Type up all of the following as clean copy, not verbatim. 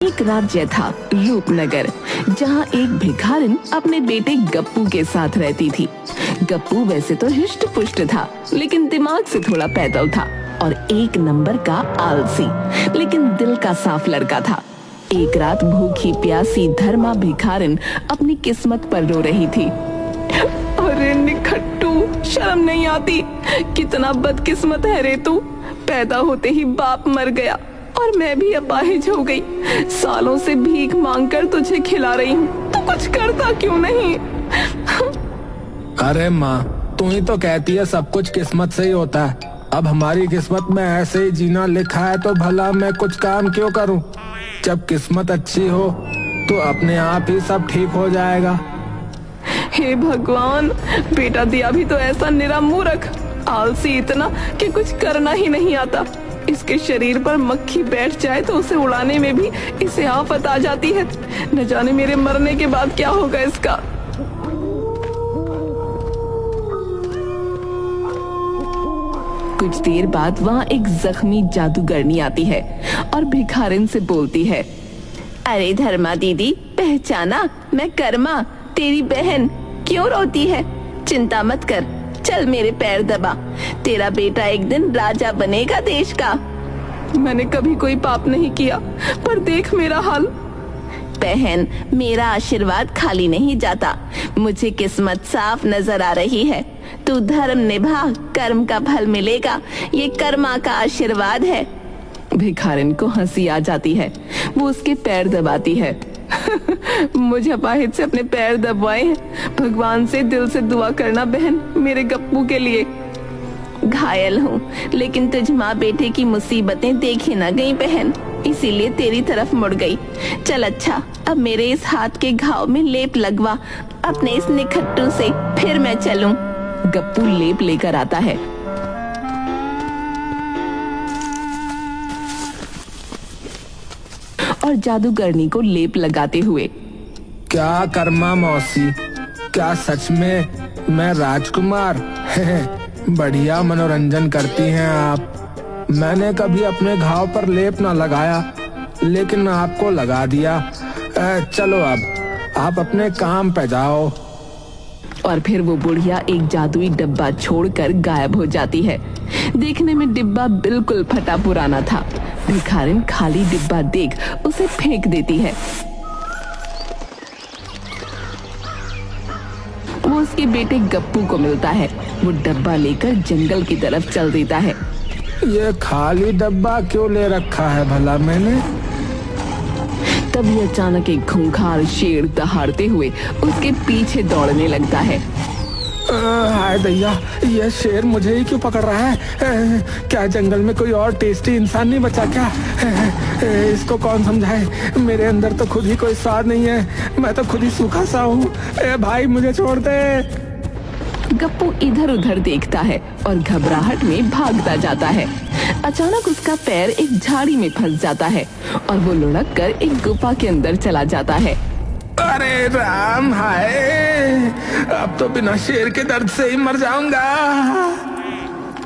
एक राज्य था रूपनगर, जहाँ एक भिखारिन अपने बेटे गप्पू के साथ रहती थी। गप्पू वैसे तो हिष्ट पुष्ट था, लेकिन दिमाग से थोड़ा पैदल था और एक नंबर का आलसी, लेकिन दिल का साफ लड़का था। एक रात भूखी प्यासी धर्मा भिखारिन अपनी किस्मत पर रो रही थी। अरे निखट्टू, शर्म नहीं आती? कितना बदकिस्मत है रे तू। पैदा होते ही बाप मर गया और मैं भी अपाहिज हो गई। सालों से भीख मांगकर तुझे खिला रही हूँ, तो कुछ करता क्यों नहीं? अरे माँ, तू ही तो कहती है सब कुछ किस्मत से ही होता है। अब हमारी किस्मत में ऐसे ही जीना लिखा है, तो भला मैं कुछ काम क्यों करूँ? जब किस्मत अच्छी हो तो अपने आप ही सब ठीक हो जाएगा। हे भगवान, बेटा दिया भी तो ऐसा निरा मूर्ख, आलसी इतना कि कुछ करना ही नहीं आता। इसके शरीर पर मक्खी बैठ जाए तो उसे उड़ाने में भी इसे आफत आ जाती है। न जाने मेरे मरने के बाद क्या होगा इसका। कुछ देर बाद वहाँ एक जख्मी जादूगरनी आती है और भिखारिन से बोलती है, अरे धर्मा दीदी, पहचाना? मैं कर्मा, तेरी बहन। क्यों रोती है? चिंता मत कर, चल मेरे पैर दबा। तेरा बेटा एक दिन राजा बनेगा देश का। मैंने कभी कोई पाप नहीं किया, पर देख मेरा हाल। बहन, मेरा आशीर्वाद खाली नहीं जाता। मुझे किस्मत साफ नजर आ रही है। तू धर्म निभा, कर्म का फल मिलेगा। ये कर्मा का आशीर्वाद है। भिखारिन को हंसी आ जाती है। वो उसके पैर दबाती है। मुझे अपाहिज से अपने पैर दबवाए हैं। भगवान से दिल से दुआ करना बहन, मेरे गप्पू के लिए। घायल हूँ, लेकिन तुझ माँ बेटे की मुसीबतें देखी न गई बहन, इसीलिए तेरी तरफ मुड़ गई। चल अच्छा, अब मेरे इस हाथ के घाव में लेप लगवा अपने इस निखट्टू से, फिर मैं चलूं। गप्पू लेप लेकर आता है। और जादूगरनी को लेप लगाते हुए, क्या कर्मा मौसी, क्या सच में मैं राजकुमार? बढ़िया मनोरंजन करती हैं आप। मैंने कभी अपने घाव पर लेप ना लगाया, लेकिन आपको लगा दिया। चलो अब आप अपने काम पे जाओ। और फिर वो बुढ़िया एक जादुई डिब्बा छोड़कर गायब हो जाती है। देखने में डिब्बा बिल्कुल फटा पुराना था। भिखारिन खाली डिब्बा देख उसे फेंक देती है। वो उसके बेटे गप्पू को मिलता है। वो डब्बा लेकर जंगल की तरफ चल देता है। ये खाली डब्बा क्यों ले रखा है भला मैंने? तभी अचानक एक खूंखार शेर दहाड़ते हुए उसके पीछे दौड़ने लगता है। हाय दैया, ये शेर मुझे ही क्यों पकड़ रहा है? क्या जंगल में कोई और टेस्टी इंसान नहीं बचा क्या? इसको कौन समझाए? मेरे अंदर तो खुद ही कोई स्वाद नहीं है। मैं तो खुद ही सूखा सा हूँ। भाई मुझे छोड़ दे। गप्पू इधर उधर देखता है और घबराहट में भागता जाता है। अचानक उसका पैर एक झाड़ी में फंस जाता है और वो लुढ़क कर एक गुफा के अंदर चला जाता है। अरे राम, हाय, अब तो बिना शेर के दर्द से ही मर जाऊंगा।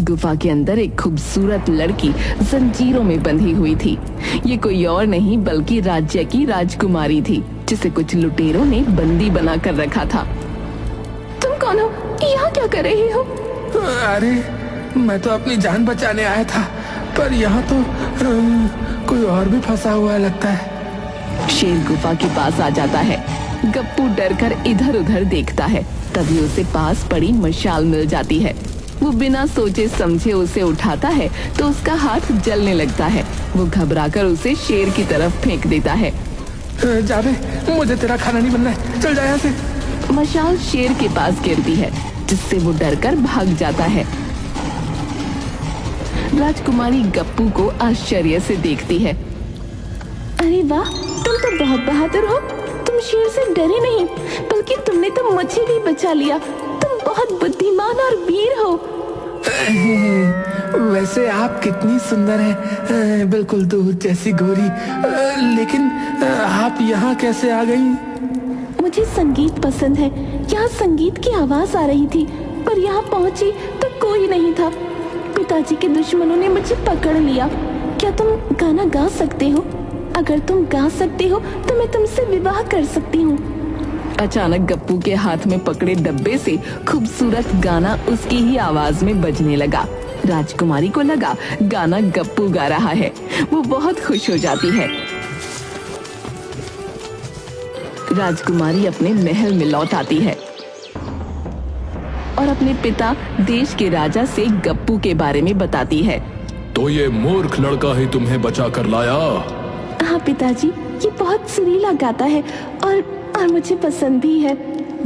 गुफा के अंदर एक खूबसूरत लड़की जंजीरों में बंधी हुई थी। ये कोई और नहीं बल्कि राज्य की राजकुमारी थी, जिसे कुछ लुटेरों ने बंदी बना कर रखा था। तुम कौन हो? यहाँ क्या कर रही हो? अरे मैं तो अपनी जान बचाने आया था, पर यहाँ तो कोई और भी फंसा हुआ है लगता है। शेर गुफा के पास आ जाता है। गप्पू डरकर इधर उधर देखता है। तभी उसे पास पड़ी मशाल मिल जाती है। वो बिना सोचे समझे उसे उठाता है तो उसका हाथ जलने लगता है। वो घबराकर उसे शेर की तरफ फेंक देता है। जाबे, मुझे तेरा खाना नहीं बनना है, चल जा यहाँ से। मशाल शेर के पास गिरती है, जिससे वो डरकर भाग जाता है। राजकुमारी गप्पू को आश्चर्य से देखती है। अरे वाह, तुम तो बहुत बहादुर हो। तुम शेर से डरे नहीं, बल्कि तुमने तो मुझे भी बचा लिया। तुम बहुत बुद्धिमान और वीर हो। वैसे आप कितनी सुंदर हैं, बिल्कुल दूध जैसी गोरी। लेकिन आप यहाँ कैसे आ गई? मुझे संगीत पसंद है। यहाँ संगीत की आवाज आ रही थी, पर यहाँ पहुँची तो कोई नहीं था। पिताजी के दुश्मनों ने मुझे पकड़ लिया। क्या तुम गाना गा सकते हो? अगर तुम गा सकते हो तो मैं तुमसे विवाह कर सकती हूँ। अचानक गप्पू के हाथ में पकड़े डब्बे से खूबसूरत गाना उसकी ही आवाज में बजने लगा। राजकुमारी को लगा गाना गप्पू गा रहा है। वो बहुत खुश हो जाती है। राजकुमारी अपने महल में लौट आती है और अपने पिता देश के राजा से गप्पू के बारे में बताती है। तो ये मूर्ख लड़का ही तुम्हें बचा कर लाया? हाँ पिताजी, ये बहुत सुरीला गाता है और मुझे पसंद भी है।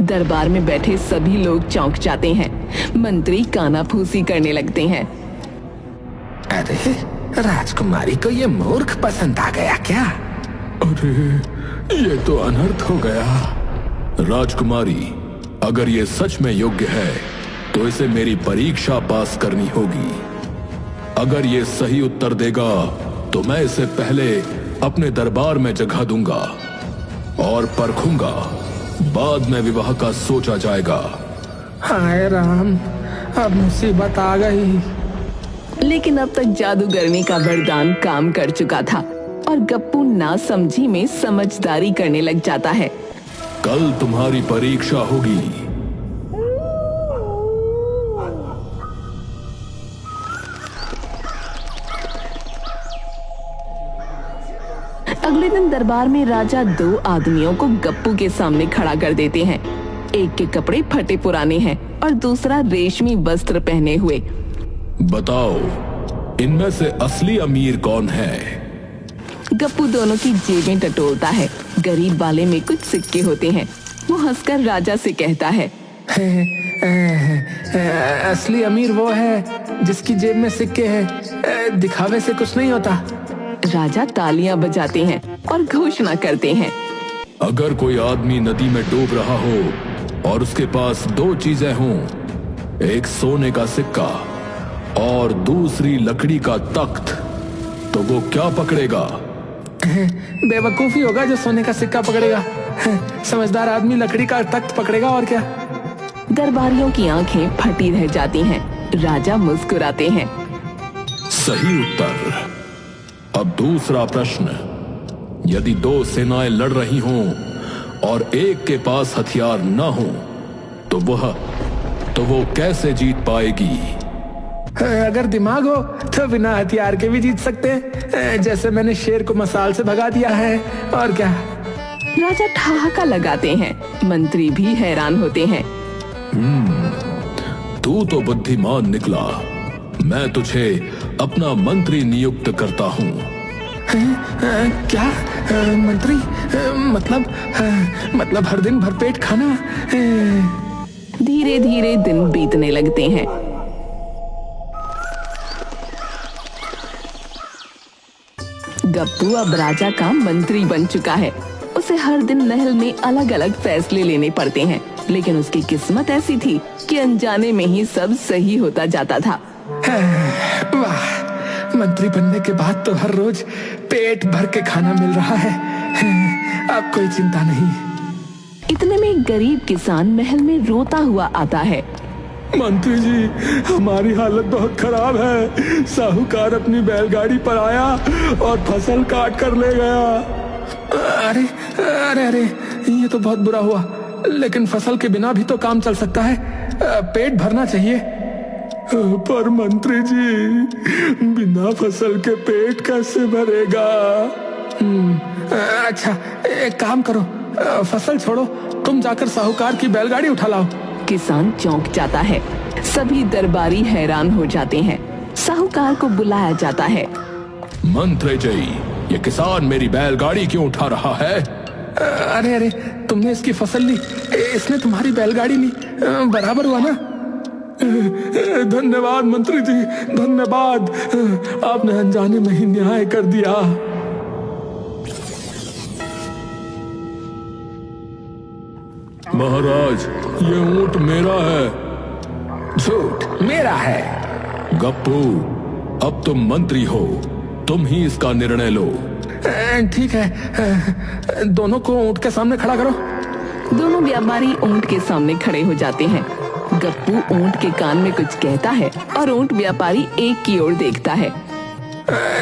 दरबार में बैठे सभी लोग चौंक जाते हैं। मंत्री कानाफूसी करने लगते हैं। अरे राजकुमारी को ये मूर्ख पसंद आ गया क्या? अरे ये तो अनर्थ हो गया। राजकुमारी, अगर ये सच में योग्य है तो इसे मेरी परीक्षा पास करनी होगी। अगर ये सही उत्तर देगा तो मैं इसे पहले अपने दरबार में जगह दूंगा और परखूंगा, बाद में विवाह का सोचा जाएगा। हाय राम, अब मुसीबत आ गई। लेकिन अब तक जादूगरनी का वरदान काम कर चुका था और गप्पू नासमझी में समझदारी करने लग जाता है। कल तुम्हारी परीक्षा होगी। अगले दिन दरबार में राजा 2 आदमियों को गप्पू के सामने खड़ा कर देते हैं। एक के कपड़े फटे पुराने हैं और दूसरा रेशमी वस्त्र पहने हुए। बताओ, इनमें से असली अमीर कौन है? गप्पू दोनों की जेबें टटोलता है। गरीब वाले में कुछ सिक्के होते हैं। वो हंसकर राजा से कहता है, असली अमीर वो है जिसकी जेब में सिक्के हैं, दिखावे से कुछ नहीं होता। राजा तालियां बजाते हैं और घोषणा करते हैं, अगर कोई आदमी नदी में डूब रहा हो और उसके पास 2 चीजें हों, एक सोने का सिक्का और दूसरी लकड़ी का तख्त, तो वो क्या पकड़ेगा? बेवकूफी होगा जो सोने का सिक्का पकड़ेगा। समझदार आदमी लकड़ी का तख्त पकड़ेगा, और क्या। दरबारियों की आंखें फटी रह जाती हैं। राजा मुस्कुराते हैं। सही उत्तर। अब दूसरा प्रश्न, यदि 2 सेनाएं लड़ रही हों और एक के पास हथियार न हो तो वो कैसे जीत पाएगी? अगर दिमाग हो तो बिना हथियार के भी जीत सकते हैं, जैसे मैंने शेर को मसाल से भगा दिया है, और क्या। राजा ठहाका लगाते हैं। मंत्री भी हैरान होते हैं। तू तो बुद्धिमान निकला। मैं तुझे अपना मंत्री नियुक्त करता हूँ। क्या? मंत्री? मतलब हर दिन भरपेट खाना? धीरे धीरे दिन बीतने लगते हैं। गप्पू अब राजा का मंत्री बन चुका है। उसे हर दिन महल में अलग अलग फैसले लेने पड़ते हैं, लेकिन उसकी किस्मत ऐसी थी कि अनजाने में ही सब सही होता जाता था। वाह, मंत्री बनने के बाद तो हर रोज पेट भर के खाना मिल रहा है। अब कोई चिंता नहीं। इतने में एक गरीब किसान महल में रोता हुआ आता है। मंत्री जी, हमारी हालत बहुत खराब है। साहूकार अपनी बैलगाड़ी पर आया और फसल काट कर ले गया। अरे अरे अरे, ये तो बहुत बुरा हुआ। लेकिन फसल के बिना भी तो काम चल सकता है। पेट भरना चाहिए। पर मंत्री जी, बिना फसल के पेट कैसे भरेगा? अच्छा, एक काम करो, फसल छोड़ो, तुम जाकर साहूकार की बैलगाड़ी उठा लाओ। किसान चौंक जाता है। सभी दरबारी हैरान हो जाते हैं। साहूकार को बुलाया जाता है। मंत्री जी, ये किसान मेरी बैलगाड़ी क्यों उठा रहा है? अरे अरे, तुमने इसकी फसल ली, इसने तुम्हारी बैलगाड़ी ली, बराबर हुआ ना? धन्यवाद मंत्री जी, धन्यवाद। आपने अनजाने में ही न्याय कर दिया। महाराज, ये ऊंट मेरा है। झूठ, मेरा है। गप्पू, अब तुम मंत्री हो, तुम ही इसका निर्णय लो। ठीक है, दोनों को ऊंट के सामने खड़ा करो। दोनों व्यापारी ऊंट के सामने खड़े हो जाते हैं। गप्पू ऊंट के कान में कुछ कहता है और ऊंट व्यापारी एक की ओर देखता है।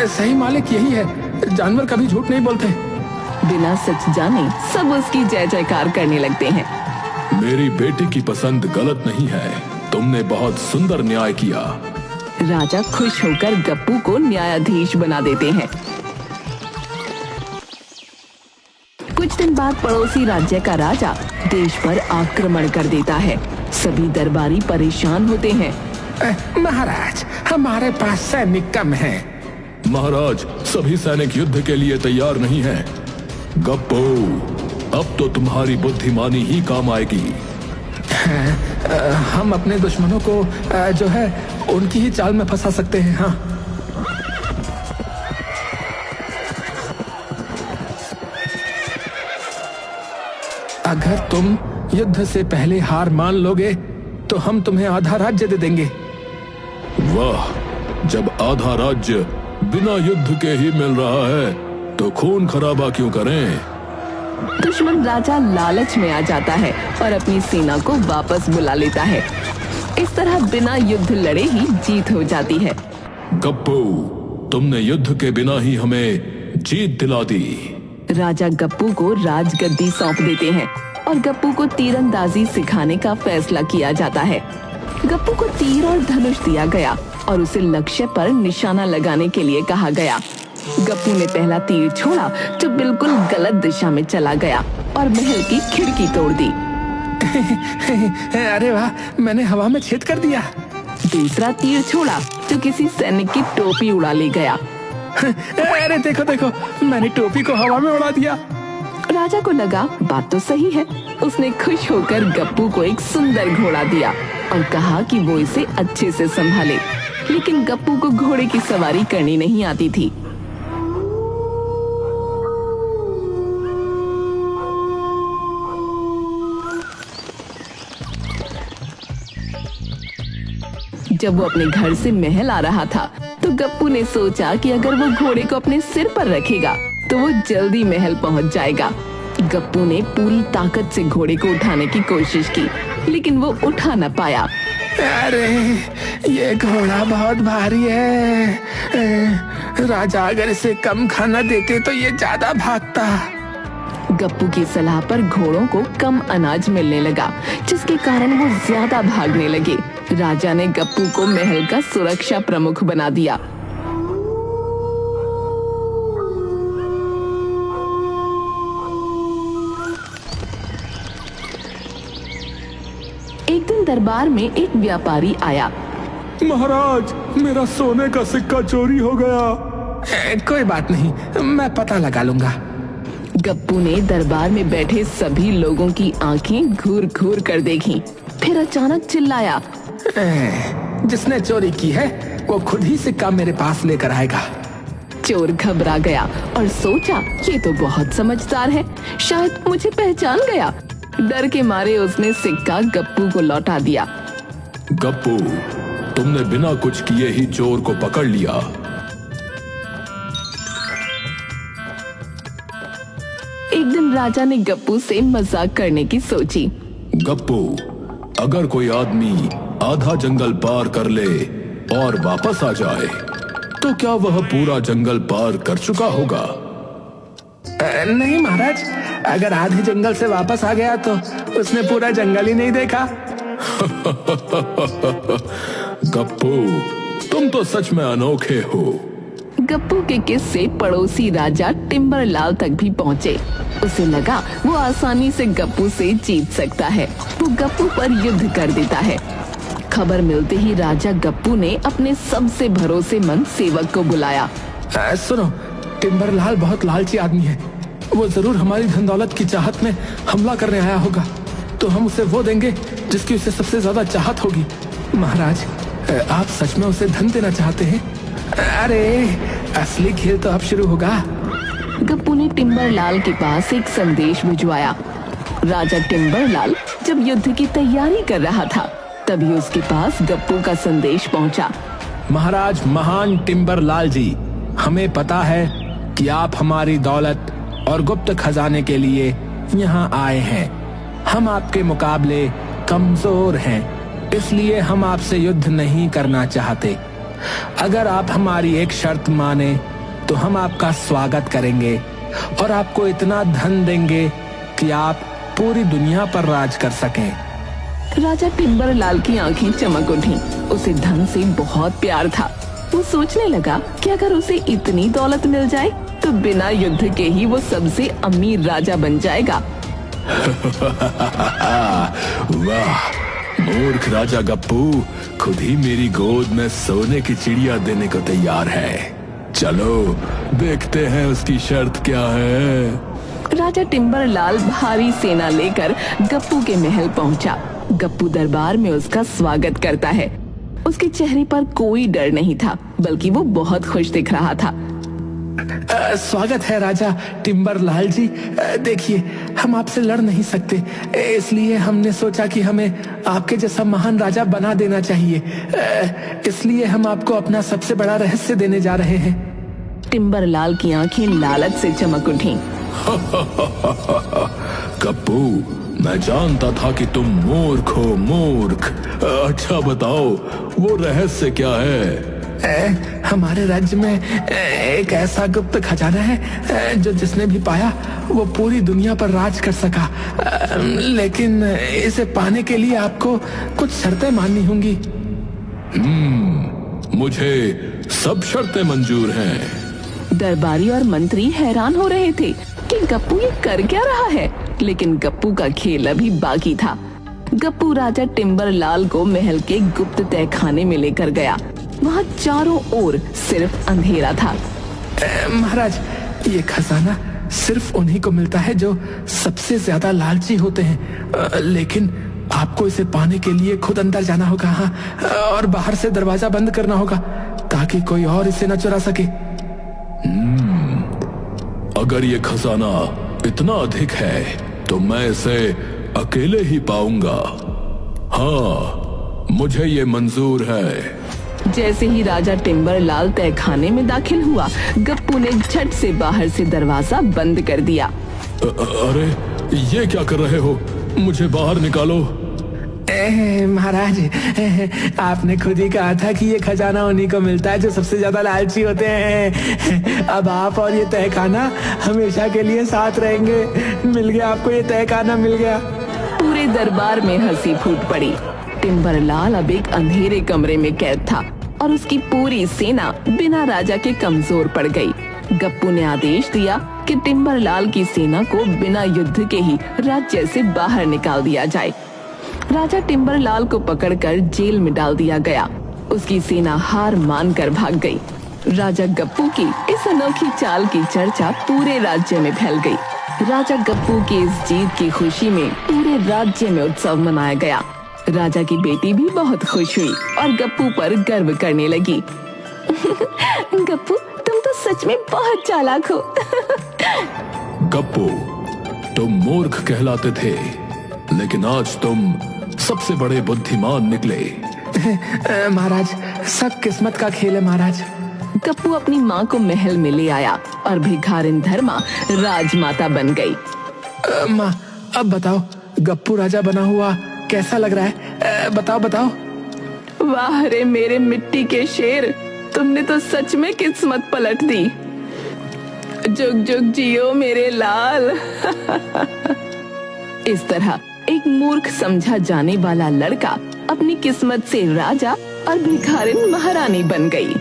सही मालिक यही है, जानवर कभी झूठ नहीं बोलते। बिना सच जाने सब उसकी जय जयकार करने लगते हैं। मेरी बेटी की पसंद गलत नहीं है, तुमने बहुत सुंदर न्याय किया। राजा खुश होकर गप्पू को न्यायाधीश बना देते हैं। कुछ दिन बाद पड़ोसी राज्य का राजा देश पर आक्रमण कर देता है। सभी दरबारी परेशान होते हैं। महाराज, हमारे पास सैनिक कम हैं। महाराज, सभी सैनिक युद्ध के लिए तैयार नहीं हैं। गप्पू, अब तो तुम्हारी बुद्धिमानी ही काम आएगी। हम अपने दुश्मनों को जो है उनकी ही चाल में फंसा सकते हैं। हाँ, अगर तुम युद्ध से पहले हार मान लोगे तो हम तुम्हें आधा राज्य दे देंगे। वाह, जब आधा राज्य बिना युद्ध के ही मिल रहा है तो खून खराबा क्यों करें? दुश्मन राजा लालच में आ जाता है और अपनी सेना को वापस बुला लेता है। इस तरह बिना युद्ध लड़े ही जीत हो जाती है। गप्पू, तुमने युद्ध के बिना ही हमें जीत दिला दी। राजा गप्पू को राजगद्दी सौंप देते हैं और गप्पू को तीरंदाजी सिखाने का फैसला किया जाता है। गप्पू को तीर और धनुष दिया गया और उसे लक्ष्य पर निशाना लगाने के लिए कहा गया। गप्पू ने पहला तीर छोड़ा जो बिल्कुल गलत दिशा में चला गया और महल की खिड़की तोड़ दी। अरे वाह, मैंने हवा में छेद कर दिया। दूसरा तीर छोड़ा जो किसी सैनिक की टोपी उड़ा ले गया। अरे देखो देखो, मैंने टोपी को हवा में उड़ा दिया। राजा को लगा बात तो सही है। उसने खुश होकर गप्पू को एक सुंदर घोड़ा दिया और कहा कि वो इसे अच्छे से संभाले। लेकिन गप्पू को घोड़े की सवारी करनी नहीं आती थी। जब वो अपने घर से महल आ रहा था तो गप्पू ने सोचा कि अगर वो घोड़े को अपने सिर पर रखेगा तो वो जल्दी महल पहुंच जाएगा। गप्पू ने पूरी ताकत से घोड़े को उठाने की कोशिश की, लेकिन वो उठा न पाया। अरे, ये घोड़ा बहुत भारी है। राजा अगर इसे कम खाना देते तो ये ज्यादा भागता। गप्पू की सलाह पर घोड़ों को कम अनाज मिलने लगा, जिसके कारण वो ज्यादा भागने लगे। राजा ने गप्पू को महल का सुरक्षा प्रमुख बना दिया। एक दिन दरबार में एक व्यापारी आया। महाराज, मेरा सोने का सिक्का चोरी हो गया। कोई बात नहीं, मैं पता लगा लूंगा। गप्पू ने दरबार में बैठे सभी लोगों की आंखें घूर घूर कर देखीं। फिर अचानक चिल्लाया, जिसने चोरी की है वो खुद ही सिक्का मेरे पास लेकर आएगा। चोर घबरा गया और सोचा ये तो बहुत समझदार है, शायद मुझे पहचान गया। डर के मारे उसने सिक्का गप्पू को लौटा दिया। गप्पू, तुमने बिना कुछ किए ही चोर को पकड़ लिया। एक दिन राजा ने गप्पू से मजाक करने की सोची। गप्पू, अगर कोई आदमी आधा जंगल पार कर ले और वापस आ जाए तो क्या वह पूरा जंगल पार कर चुका होगा? नहीं महाराज, अगर आधे जंगल से वापस आ गया तो उसने पूरा जंगल ही नहीं देखा। गप्पू, तुम तो सच में अनोखे हो। गप्पू के किस्से पड़ोसी राजा टिम्बरलाल तक भी पहुँचे। उसे लगा वो आसानी से गप्पू से जीत सकता है। वो गप्पू पर युद्ध कर देता है। खबर मिलते ही राजा गप्पू ने अपने सबसे भरोसेमंद सेवक को बुलाया। सुनो, टिम्बरलाल बहुत लालची आदमी है। वो जरूर हमारी धन दौलत की चाहत में हमला करने आया होगा, तो हम उसे वो देंगे जिसकी उसे सबसे ज्यादा चाहत होगी। महाराज, आप सच में उसे धन देना चाहते हैं? अरे, असली खेल तो अब शुरू होगा। गप्पू ने टिम्बरलाल के पास एक संदेश भिजवाया। राजा टिम्बरलाल जब युद्ध की तैयारी कर रहा था तभी उसके पास गप्पू का संदेश पहुंचा। महाराज महान टिम्बरलाल जी, हमें पता है कि आप हमारी दौलत और गुप्त खजाने के लिए यहाँ आए हैं। हम आपके मुकाबले कमजोर हैं, इसलिए हम आपसे युद्ध नहीं करना चाहते। अगर आप हमारी एक शर्त माने तो हम आपका स्वागत करेंगे और आपको इतना धन देंगे कि आप पूरी दुनिया पर राज कर सकें। राजा टिम्बरलाल की आंखें चमक उठी। उसे धन से बहुत प्यार था। वो सोचने लगा कि अगर उसे इतनी दौलत मिल जाए तो बिना युद्ध के ही वो सबसे अमीर राजा बन जाएगा। वाह, मूर्ख राजा गप्पू खुद ही मेरी गोद में सोने की चिड़िया देने को तैयार है। चलो देखते हैं उसकी शर्त क्या है। राजा टिम्बरलाल भारी सेना लेकर गप्पू के महल पहुंचा। गप्पू दरबार में उसका स्वागत करता है। उसके चेहरे पर कोई डर नहीं था, बल्कि वो बहुत खुश दिख रहा था। स्वागत है राजा टिम्बरलाल जी। देखिए, हम आपसे लड़ नहीं सकते, इसलिए हमने सोचा कि हमें आपके जैसा महान राजा बना देना चाहिए। इसलिए हम आपको अपना सबसे बड़ा रहस्य देने जा रहे हैं। टिम्बरलाल की आंखें लालच से चमक उठीं। गप्पू, मैं जानता था कि तुम मूर्ख हो, मूर्ख। अच्छा बताओ, वो रहस्य क्या है? हमारे राज्य में एक ऐसा गुप्त खजाना है जो जिसने भी पाया वो पूरी दुनिया पर राज कर सका। लेकिन इसे पाने के लिए आपको कुछ शर्तें माननी होंगी। मुझे सब शर्तें मंजूर हैं। दरबारी और मंत्री हैरान हो रहे थे कि गप्पू ये कर क्या रहा है, लेकिन गप्पू का खेल अभी बाकी था। गप्पू राजा टिम्बरलाल को महल के गुप्त तहखाने में लेकर गया। वहाँ चारों ओर सिर्फ अंधेरा था। महाराज, ये खजाना सिर्फ उन्हीं को मिलता है जो सबसे ज्यादा लालची होते हैं। लेकिन आपको इसे पाने के लिए खुद अंदर जाना होगा, हाँ, और बाहर से दरवाजा बंद करना होगा ताकि कोई और इसे न चुरा सके। अगर ये खजाना इतना अधिक है तो मैं इसे अकेले ही पाऊंगा। हाँ, मुझे ये मंजूर है। जैसे ही राजा टिम्बरलाल तहखाने में दाखिल हुआ, गप्पू ने झट से बाहर से दरवाजा बंद कर दिया। अरे, ये क्या कर रहे हो? मुझे बाहर निकालो। महाराज, आपने खुद ही कहा था कि ये खजाना उन्हीं को मिलता है जो सबसे ज्यादा लालची होते हैं। अब आप और ये तहखाना हमेशा के लिए साथ रहेंगे। मिल गया आपको, ये तहखाना मिल गया। पूरे दरबार में हंसी फूट पड़ी। टिम्बरलाल अब एक अंधेरे कमरे में कैद था और उसकी पूरी सेना बिना राजा के कमजोर पड़ गई। गप्पू ने आदेश दिया कि टिम्बरलाल की सेना को बिना युद्ध के ही राज्य से बाहर निकाल दिया जाए। राजा टिम्बरलाल को पकड़कर जेल में डाल दिया गया। उसकी सेना हार मानकर भाग गई। राजा गप्पू की इस अनोखी चाल की चर्चा पूरे राज्य में फैल गई। राजा गप्पू की इस जीत की खुशी में पूरे राज्य में उत्सव मनाया गया। राजा की बेटी भी बहुत खुश हुई और गप्पू पर गर्व करने लगी। गप्पू, तुम तो सच में बहुत चालाक हो। गप्पू, तुम मूर्ख कहलाते थे, लेकिन आज तुम सबसे बड़े बुद्धिमान निकले। महाराज, सब किस्मत का खेल है महाराज। गप्पू अपनी माँ को महल में ले आया और भिखारिन धर्मा राजमाता बन गई। माँ, अब बताओ, गप्पू राजा बना हुआ कैसा लग रहा है? बताओ बताओ। वाह रे मेरे मिट्टी के शेर, तुमने तो सच में किस्मत पलट दी। जुग जुग जियो मेरे लाल। इस तरह एक मूर्ख समझा जाने वाला लड़का अपनी किस्मत से राजा और भिखारिन महारानी बन गई।